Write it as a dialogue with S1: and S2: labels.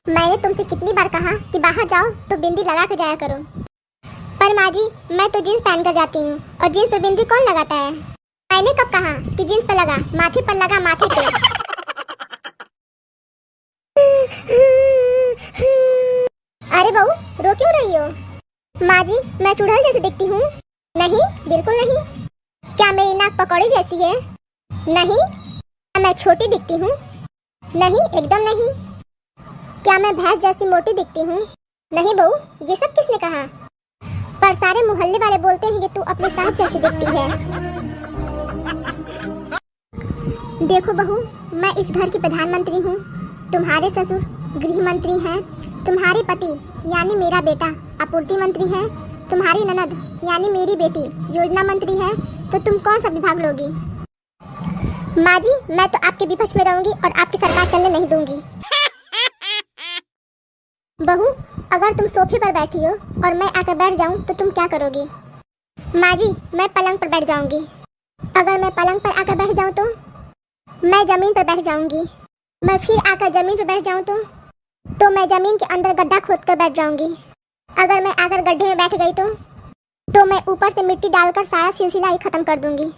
S1: मैंने तुमसे कितनी बार कहा कि बाहर जाओ तो बिंदी लगा के जाया करो। पर माँ जी, मैं तो जीन्स पहन कर जाती हूँ और जीन्स पर बिंदी कौन लगाता है? मैंने कब कहा कि जीन्स पर लगा, माथे पर लगा, माथे पे। अरे बहू, रो क्यों रही हो? माँ जी, मैं चुड़ैल जैसे दिखती हूँ? नहीं, बिल्कुल नहीं। क्या मेरी नाक पकौड़ी जैसी है? नहीं। क्या मैं छोटी दिखती हूँ? नहीं, एकदम नहीं। क्या मैं भैंस जैसी मोटी दिखती हूँ? नहीं बहू, ये सब किसने कहा? पर सारे मोहल्ले वाले बोलते हैं कि तू अपनी सास जैसी दिखती है। देखो बहू, मैं इस घर की प्रधानमंत्री हूँ, तुम्हारे ससुर गृह मंत्री हैं, तुम्हारे पति यानी मेरा बेटा आपूर्ति मंत्री है, तुम्हारी ननद यानी मेरी बेटी योजना मंत्री है, तो तुम कौन सा विभाग लोगी? माँ जी, मैं तो आपके विपक्ष में रहूंगी और आपकी सरकार चलने नहीं दूंगी। बहू, अगर तुम सोफे पर बैठी हो और मैं आकर बैठ जाऊं तो तुम क्या करोगी? माँ जी, मैं पलंग पर बैठ जाऊंगी। अगर मैं पलंग पर आकर बैठ जाऊं मैं जमीन पर बैठ जाऊंगी। मैं फिर आकर जमीन पर बैठ जाऊं तो मैं जमीन के अंदर गड्ढा खोद कर बैठ जाऊंगी। अगर मैं आकर गड्ढे में बैठ गई तो मैं ऊपर से मिट्टी डालकर सारा सिलसिला ही खत्म कर दूंगी।